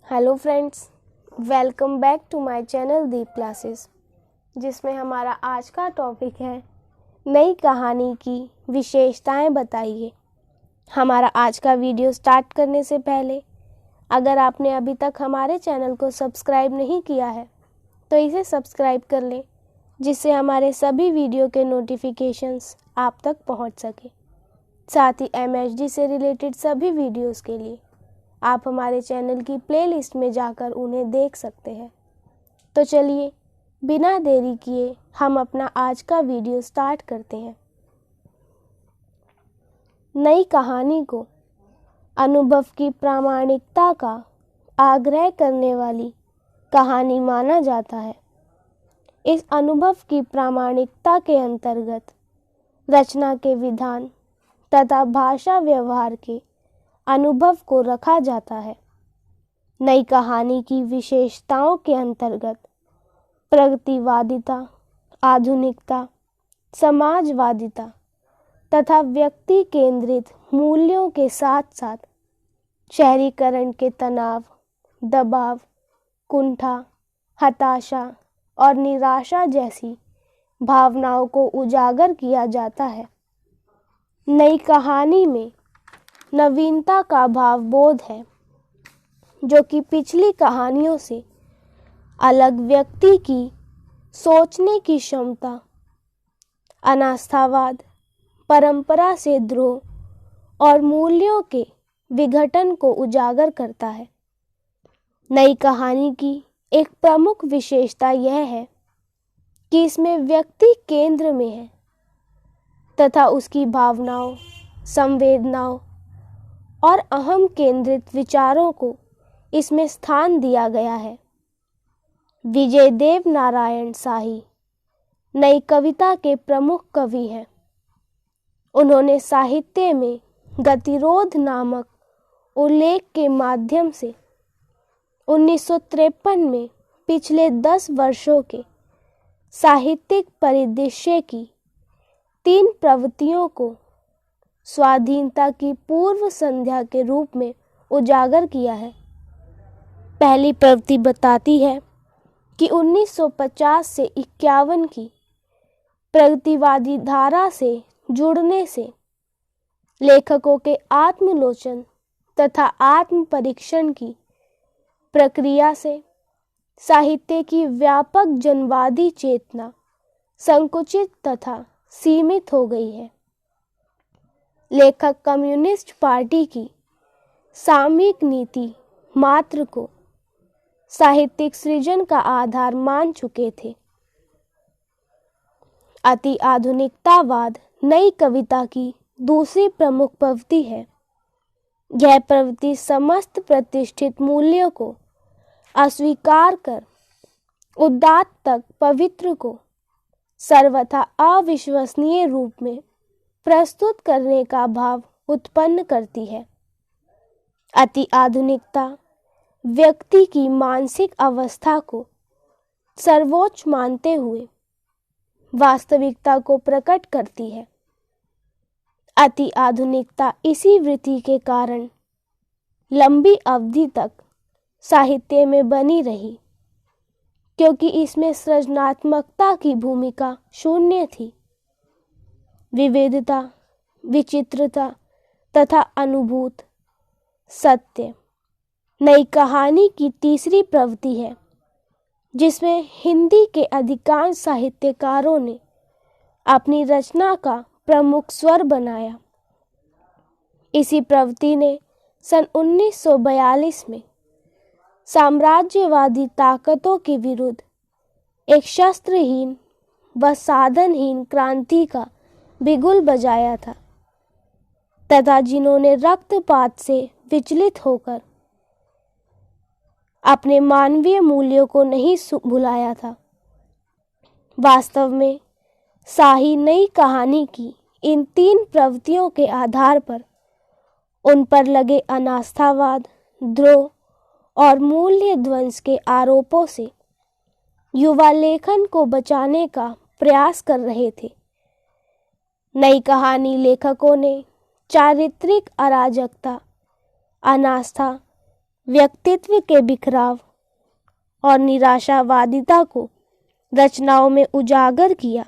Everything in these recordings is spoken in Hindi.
Hello friends, welcome back to my channel Deep classes, जिसमें हमारा आज का टॉपिक है नई कहानी की विशेषताएं बताइए। हमारा आज का वीडियो स्टार्ट करने से पहले अगर आपने अभी तक हमारे चैनल को सब्सक्राइब नहीं किया है तो इसे सब्सक्राइब कर लें, जिससे हमारे सभी वीडियो के नोटिफिकेशंस आप तक पहुंच सके। साथ ही MHD से रिलेटेड सभी वीडियोस के लिए आप हमारे चैनल की प्लेलिस्ट में जाकर उन्हें देख सकते हैं। तो चलिए बिना देरी किए हम अपना आज का वीडियो स्टार्ट करते हैं। नई कहानी को अनुभव की प्रामाणिकता का आग्रह करने वाली कहानी माना जाता है। इस अनुभव की प्रामाणिकता के अंतर्गत रचना के विधान तथा भाषा व्यवहार के अनुभव को रखा जाता है। नई कहानी की विशेषताओं के अंतर्गत प्रगतिवादिता, आधुनिकता, समाजवादिता तथा व्यक्ति केंद्रित मूल्यों के साथ साथ शहरीकरण के तनाव, दबाव, कुंठा, हताशा और निराशा जैसी भावनाओं को उजागर किया जाता है। नई कहानी में नवीनता का भाव बोध है, जो कि पिछली कहानियों से अलग व्यक्ति की सोचने की क्षमता, अनास्थावाद, परंपरा से द्रोह और मूल्यों के विघटन को उजागर करता है। नई कहानी की एक प्रमुख विशेषता यह है कि इसमें व्यक्ति केंद्र में है तथा उसकी भावनाओं, संवेदनाओं और अहम केंद्रित विचारों को इसमें स्थान दिया गया है। विजय देव नारायण शाही नई कविता के प्रमुख कवि हैं। उन्होंने साहित्य में गतिरोध नामक उल्लेख के माध्यम से 1953 में पिछले 10 वर्षों के साहित्यिक परिदृश्य की 3 प्रवृत्तियों को स्वाधीनता की पूर्व संध्या के रूप में उजागर किया है। पहली प्रवृत्ति बताती है कि 1950 से 51 की प्रगतिवादी धारा से जुड़ने से लेखकों के आत्मलोचन तथा आत्म परीक्षण की प्रक्रिया से साहित्य की व्यापक जनवादी चेतना संकुचित तथा सीमित हो गई है। लेखक कम्युनिस्ट पार्टी की सामयिक नीति मात्र को साहित्यिक सृजन का आधार मान चुके थे। अति आधुनिकतावाद नई कविता की दूसरी प्रमुख प्रवृत्ति है। यह प्रवृत्ति समस्त प्रतिष्ठित मूल्यों को अस्वीकार कर उदात्त तक पवित्र को सर्वथा अविश्वसनीय रूप में प्रस्तुत करने का भाव उत्पन्न करती है। अति आधुनिकता व्यक्ति की मानसिक अवस्था को सर्वोच्च मानते हुए वास्तविकता को प्रकट करती है। अति आधुनिकता इसी वृत्ति के कारण लंबी अवधि तक साहित्य में बनी रही, क्योंकि इसमें सृजनात्मकता की भूमिका शून्य थी। विविधता, विचित्रता तथा अनुभूत सत्य नई कहानी की तीसरी प्रवृत्ति है, जिसमें हिंदी के अधिकांश साहित्यकारों ने अपनी रचना का प्रमुख स्वर बनाया। इसी प्रवृत्ति ने सन 1942 में साम्राज्यवादी ताकतों के विरुद्ध एक शस्त्रहीन व साधनहीन क्रांति का बिगुल बजाया था तथा जिन्होंने रक्तपात से विचलित होकर अपने मानवीय मूल्यों को नहीं भुलाया था। वास्तव में शाही नई कहानी की इन 3 प्रवृत्तियों के आधार पर उन पर लगे अनास्थावाद, द्रोह और मूल्य ध्वंस के आरोपों से युवा लेखन को बचाने का प्रयास कर रहे थे। नई कहानी लेखकों ने चारित्रिक अराजकता, अनास्था, व्यक्तित्व के बिखराव और निराशावादिता को रचनाओं में उजागर किया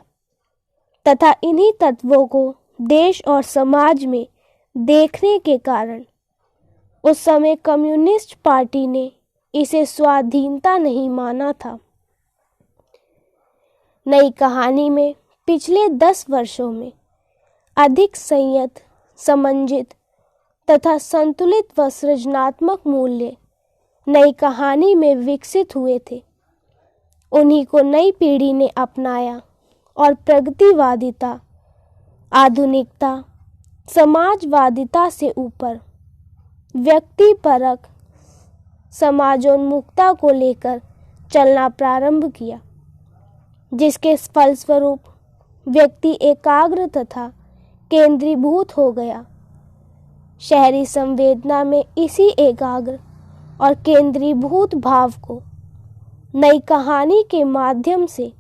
तथा इन्हीं तत्वों को देश और समाज में देखने के कारण उस समय कम्युनिस्ट पार्टी ने इसे स्वाधीनता नहीं माना था। नई कहानी में पिछले 10 वर्षों में अधिक संयत, समंजित तथा संतुलित व सृजनात्मक मूल्य नई कहानी में विकसित हुए थे। उन्हीं को नई पीढ़ी ने अपनाया और प्रगतिवादिता, आधुनिकता, समाजवादिता से ऊपर व्यक्तिपरक समाजोन्मुखता को लेकर चलना प्रारंभ किया, जिसके फलस्वरूप व्यक्ति एकाग्र तथा केंद्रीभूत हो गया। शहरी संवेदना में इसी एकाग्र और केंद्रीभूत भाव को नई कहानी के माध्यम से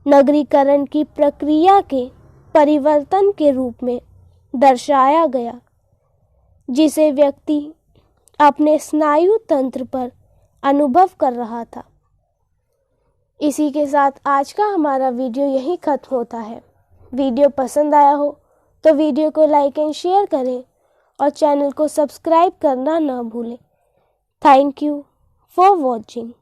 नगरीकरण की प्रक्रिया के परिवर्तन के रूप में दर्शाया गया, जिसे व्यक्ति अपने स्नायु तंत्र पर अनुभव कर रहा था। इसी के साथ आज का हमारा वीडियो यहीं खत्म होता है। वीडियो पसंद आया हो तो वीडियो को लाइक एंड शेयर करें और चैनल को सब्सक्राइब करना ना भूलें। Thank you for watching.